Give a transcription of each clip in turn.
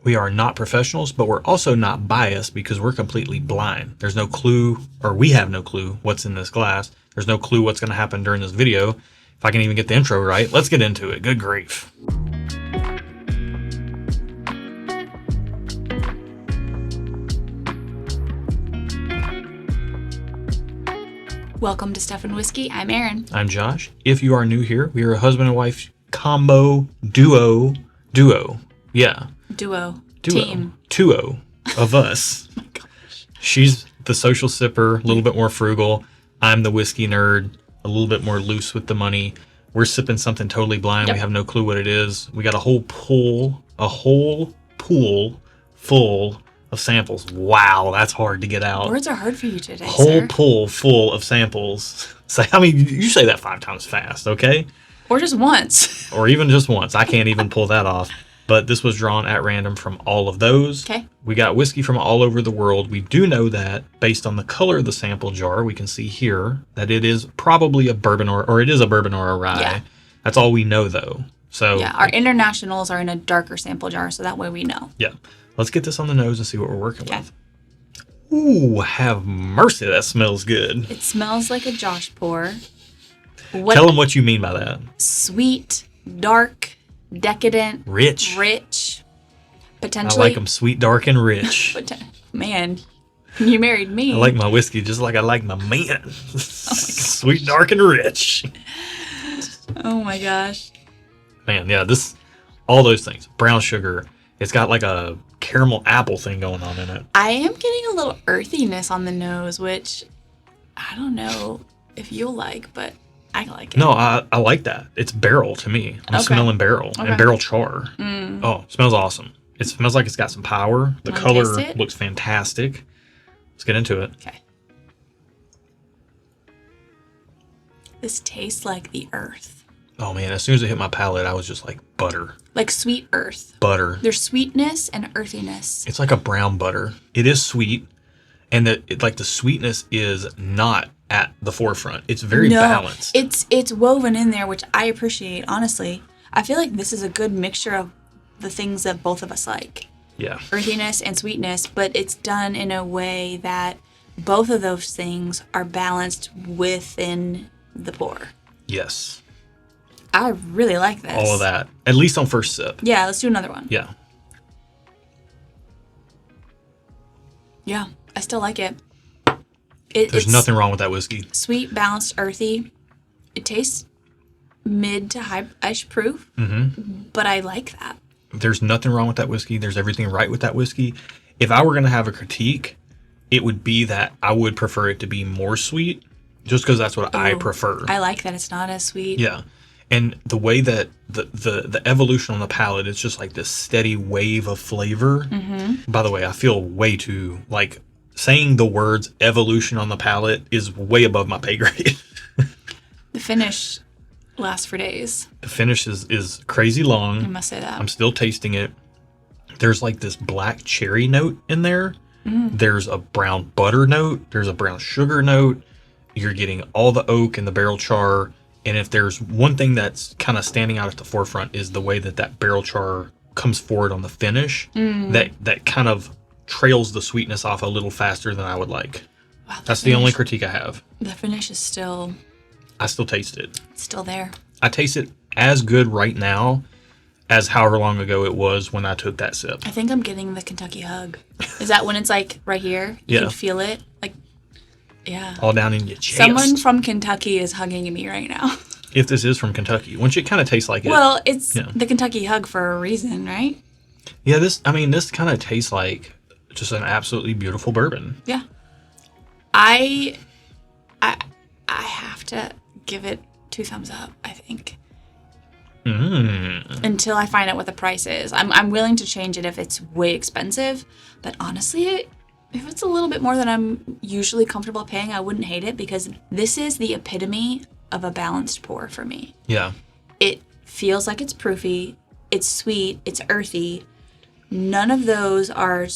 We are not professionals, but we're also not biased because we're completely blind. There's no clue, or we have no clue what's in this glass. There's no clue what's going to happen during this video. If I can even get the intro right, let's get into it. Good grief. Welcome to Stuff and Whiskey. I'm Erin. I'm Josh. If you are new here, we are a husband and wife combo duo. Yeah. Duo. Team. Duo of us. Oh my gosh. She's the social sipper, a little bit more frugal. I'm the whiskey nerd, a little bit more loose with the money. We're sipping something totally blind. Yep. We have no clue what it is. We got a whole pool full of samples. Wow, that's hard to get out. Words are hard for you today, Whole sir. pool full of samples. So, I mean, you say that 5 times fast, okay? Or just once. Or even just once. I can't even pull that off. But this was drawn at random from all of those. Okay. We got whiskey from all over the world. We do know that based on the color of the sample jar, we can see here that it is probably a bourbon or it is a bourbon or a rye. Yeah. That's all we know though. So Yeah, our internationals are in a darker sample jar, so that way we know. yeah. Let's get this on the nose and see what we're working Okay. with. Ooh, have mercy. That smells good. It smells like a Josh pour. Tell them what you mean by that. Sweet, dark, decadent, Rich. rich, I potentially. like them sweet, dark, and rich. Man, you married me. I like my whiskey just like I like my man. Sweet, dark, and rich. Oh my gosh. Man, yeah, all those things. Brown sugar. It's got like a caramel apple thing going on in it. I am getting a little earthiness on the nose, which I don't know if you'll like, but I like it. No, I like that. It's barrel to me. I'm Okay. smelling barrel and Okay. barrel char. Oh, smells awesome. It smells like it's got some power. The Wanna color taste it? looks fantastic. Let's get into it. Okay. This tastes like the earth. Oh man, as soon as it hit my palate, I was just like butter. Like sweet earth. Butter. There's sweetness and earthiness. It's like a brown butter. It is sweet, and the sweetness is not at the forefront. It's very balanced. It's woven in there, which I appreciate, honestly. I feel like this is a good mixture of the things that both of us like. Yeah. Earthiness and sweetness, but it's done in a way that both of those things are balanced within the pour. Yes. I really like this. All of that. At least on first sip. Yeah, let's do another one. Yeah. Yeah, I still like it. There's It's nothing wrong with that whiskey. sweet, balanced, earthy. It tastes mid to high-ish proof, but I like that. There's nothing wrong with that whiskey. There's everything right with that whiskey. If I were going to have a critique, it would be that I would prefer it to be more sweet, just because that's what I prefer. I like that it's not as sweet. Yeah. And the way that the evolution on the palate, it's just like this steady wave of flavor. By the way, I feel way too, like, saying the words evolution on the palate is way above my pay grade. The finish lasts for days. The finish is crazy long. I must say that. I'm still tasting it. There's like this black cherry note in there. There's a brown butter note. There's a brown sugar note. You're getting all the oak and the barrel char. And if there's one thing that's kind of standing out at the forefront is the way that barrel char comes forward on the finish. That kind of trails the sweetness off a little faster than I would like. Wow, That's the only critique I have. The finish is still I still taste it. there. I taste it as good right now as however long ago it was when I took that sip. I think I'm getting the Kentucky hug. Is that when it's like right here? You Yeah. can feel it? Like, yeah. All down in your chest. Someone from Kentucky is hugging me right now. If this is from Kentucky, which it kind of tastes like it. Well, it's Yeah. the Kentucky hug for a reason, right? Yeah, this kind of tastes like just an absolutely beautiful bourbon. Yeah. I have to give it 2 thumbs up, I think. Until I find out what the price is. I'm willing to change it if it's way expensive, but honestly, if it's a little bit more than I'm usually comfortable paying, I wouldn't hate it because this is the epitome of a balanced pour for me. Yeah. It feels like it's proofy, it's sweet, it's earthy. None of those are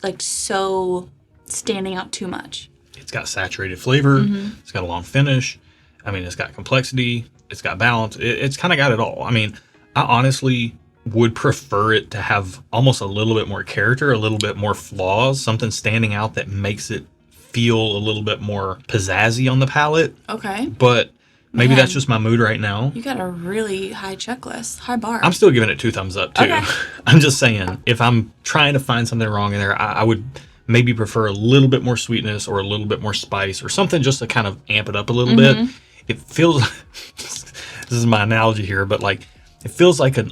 like so standing out too much. It's got saturated flavor. It's got a long finish. I mean, it's got complexity. It's got balance. It's kind of got it all. I mean, I honestly would prefer it to have almost a little bit more character, a little bit more flaws, something standing out that makes it feel a little bit more pizzazzy on the palate. Okay. But maybe Man. that's just my mood right now. You got a really high checklist, high bar. I'm still giving it 2 thumbs up, too. Okay. I'm just saying, if I'm trying to find something wrong in there, I would maybe prefer a little bit more sweetness or a little bit more spice or something just to kind of amp it up a little bit. It feels, this is my analogy here, but like, it feels like an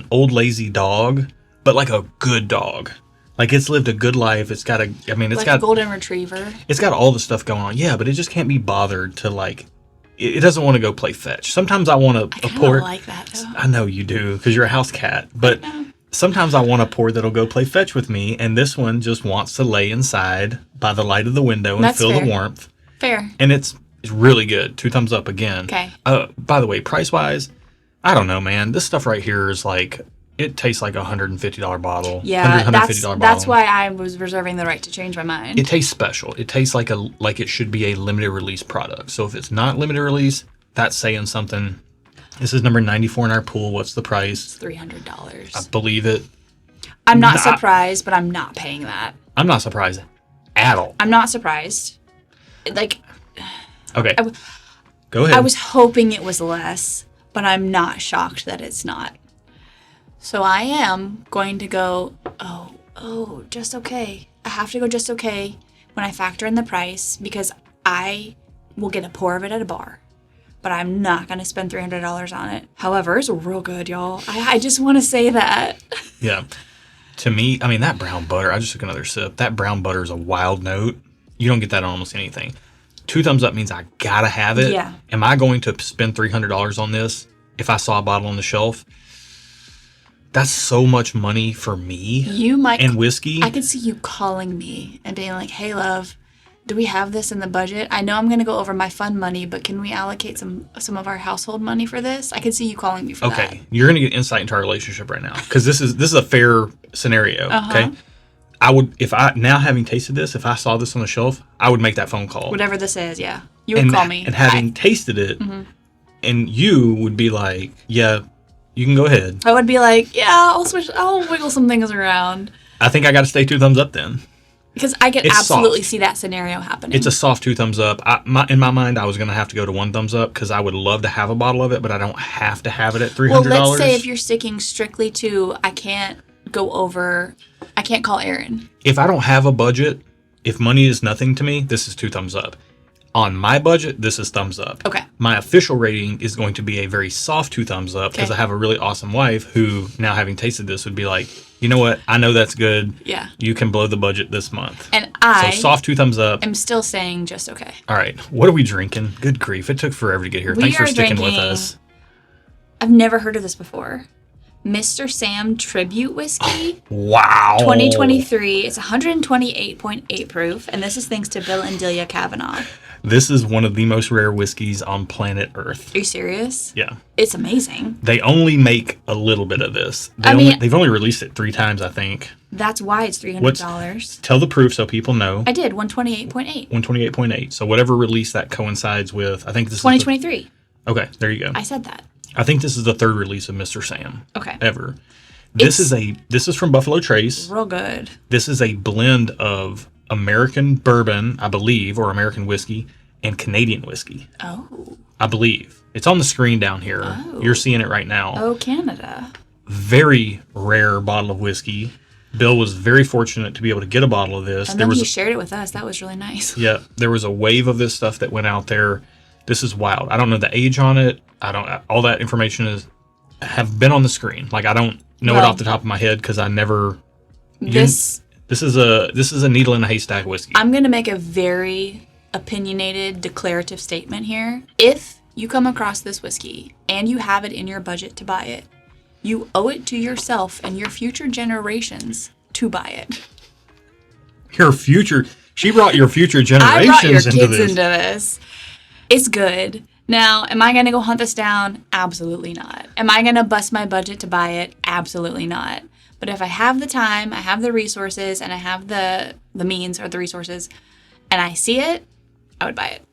old lazy dog, but like a good dog. Like it's lived a good life. It's got it's like got a golden retriever. It's got all the stuff going on. Yeah, but it just can't be bothered to like. It doesn't want to go play fetch. Sometimes I want I a pour. like that though. I know you do because you're a house cat. But sometimes I want a pour that'll go play fetch with me, and this one just wants to lay inside by the light of the window and feel the warmth. Fair. And it's really good. 2 thumbs up again. Okay. By the way, price wise, I don't know, man. This stuff right here is like. It tastes like a $150 bottle. Yeah, $150 that's why I was reserving the right to change my mind. It tastes special. It tastes like it should be a limited release product. So if it's not limited release, that's saying something. This is number 94 in our pool. What's the price? It's $300. I believe it. I'm not surprised, but I'm not paying that. I'm not surprised at all. I'm not surprised. Like, okay, go ahead. I was hoping it was less, but I'm not shocked that it's not. So I am going to go, just okay. I have to go just okay when I factor in the price because I will get a pour of it at a bar. But I'm not going to spend $300 on it. However, it's real good, y'all. I just want to say that. Yeah. To me, I mean, that brown butter, I just took another sip. That brown butter is a wild note. You don't get that on almost anything. 2 thumbs up means I got to have it. Yeah. Am I going to spend $300 on this if I saw a bottle on the shelf? That's so much money for me. You might. And whiskey. I could see you calling me and being like, hey, love, do we have this in the budget? I know I'm going to go over my fund money, but can we allocate some of our household money for this? I could see you calling me for that. Okay. You're going to get insight into our relationship right now. Because this is a fair scenario. Okay. I would, now having tasted this, if I saw this on the shelf, I would make that phone call. Whatever this is, yeah. You would call me. And having tasted it, and you would be like, yeah, you can go ahead. I would be like, yeah, I'll wiggle some things around. I think I got to stay 2 thumbs up then. Because I could absolutely see that scenario happening. It's a soft 2 thumbs up. In my mind, I was going to have to go to 1 thumbs up because I would love to have a bottle of it, but I don't have to have it at $300. Well, let's say if you're sticking strictly to, I can't call Aaron. If I don't have a budget, if money is nothing to me, this is 2 thumbs up. On my budget, this is thumbs up. Okay. My official rating is going to be a very soft 2 thumbs up because I have a really awesome wife who, now having tasted this, would be like, you know what? I know that's good. Yeah. You can blow the budget this month. And so soft 2 thumbs up. I'm still saying just okay. All right. What are we drinking? Good grief. It took forever to get here. Thanks for sticking with us. I've never heard of this before. Mr. Sam Tribute Whiskey. Wow. 2023. It's 128.8 proof. And this is thanks to Bill and Delia Kavanaugh. This is one of the most rare whiskeys on planet Earth. Are you serious? Yeah. It's amazing. They only make a little bit of this. They've only released it 3 times, I think. That's why it's $300. Tell the proof so people know. I did. 128.8. 128.8. So whatever release that coincides with, I think this 2023. is... Okay, there you go. I said that. I think this is the 3rd release of Mr. Sam. Okay. Ever. This is from Buffalo Trace. Real good. This is a blend of American bourbon, I believe, or American whiskey, and Canadian whiskey. Oh. I believe. It's on the screen down here. Oh. You're seeing it right now. Oh, Canada. Very rare bottle of whiskey. Bill was very fortunate to be able to get a bottle of this. And then he shared it with us. That was really nice. Yeah. There was a wave of this stuff that went out there. This is wild. I don't know the age on it. All that information have been on the screen. Like I don't know it off the top of my head because I never. This is a needle in a haystack whiskey. I'm gonna make a very opinionated declarative statement here. If you come across this whiskey and you have it in your budget to buy it, you owe it to yourself and your future generations to buy it. She brought your future generations I brought your kids into this. into this. It's good. Now, am I going to go hunt this down? Absolutely not. Am I going to bust my budget to buy it? Absolutely not. But if I have the time, I have the resources, and I have the means or the resources, and I see it, I would buy it.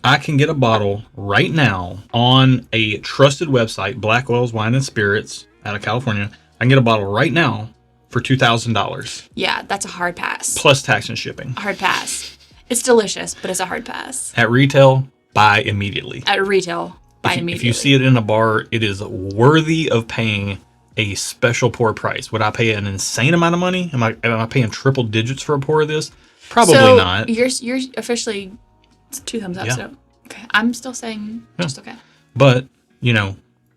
I can get a bottle right now on a trusted website, Blackwell's Wine and Spirits. out of California. I can get a bottle right now for $2,000 Yeah, that's a hard pass. plus tax and shipping. A hard pass. It's delicious, but it's a hard pass. At retail, buy immediately. At retail, buy immediately. If you see it in a bar, it is worthy of paying a special pour price. Would I pay an insane amount of money? Am I paying triple digits for a pour of this? Probably so not. You're officially 2 thumbs up. Yeah. So okay, I'm still saying just okay. But,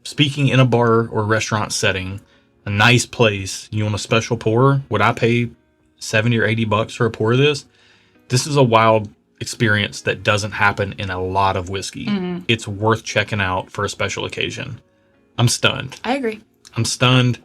speaking in a bar or restaurant setting, a nice place, you want a special pour, would I pay $70 or $80 for a pour of this? This is a wild experience that doesn't happen in a lot of whiskey. Mm-hmm. It's worth checking out for a special occasion. I'm stunned. I agree. I'm stunned.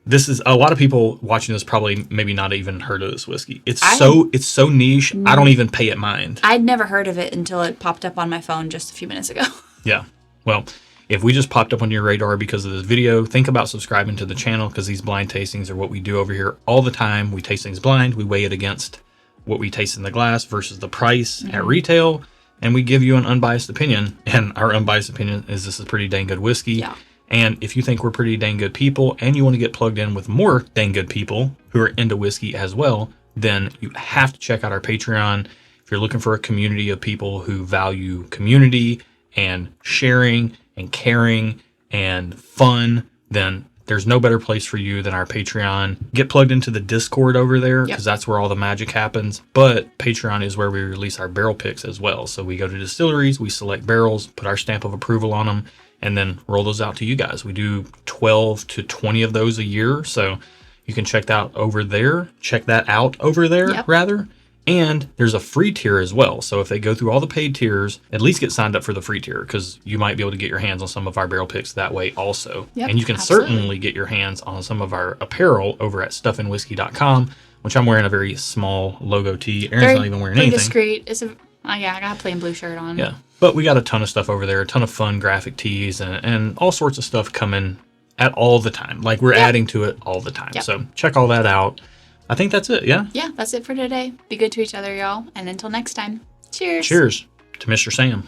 This is a lot of people watching this probably maybe not even heard of this whiskey. It's so niche. I don't even pay it mind. I'd never heard of it until it popped up on my phone just a few minutes ago. Yeah. Well, if we just popped up on your radar because of this video, think about subscribing to the channel because these blind tastings are what we do over here all the time. We taste things blind. We weigh it against what we taste in the glass versus the price at retail, and we give you an unbiased opinion. And our unbiased opinion is this is pretty dang good whiskey. Yeah. And if you think we're pretty dang good people and you want to get plugged in with more dang good people who are into whiskey as well, then you have to check out our Patreon. If you're looking for a community of people who value community and sharing and caring and fun, then there's no better place for you than our Patreon. Get plugged into the Discord over there because that's where all the magic happens. But Patreon is where we release our barrel picks as well. So we go to distilleries, we select barrels, put our stamp of approval on them, and then roll those out to you guys. We do 12 to 20 of those a year. So you can check that out over there. And there's a free tier as well. So if they go through all the paid tiers, at least get signed up for the free tier because you might be able to get your hands on some of our barrel picks that way also. Yep, and you can certainly get your hands on some of our apparel over at stuffandwhiskey.com, which I'm wearing a very small logo tee. Aaron's not even wearing anything. Discreet. I got a plain blue shirt on. Yeah. But we got a ton of stuff over there, a ton of fun graphic tees and all sorts of stuff coming at all the time. Like we're adding to it all the time. Yep. So check all that out. I think that's it. Yeah. Yeah, that's it for today. Be good to each other, y'all. And until next time, cheers. Cheers to Mr. Sam.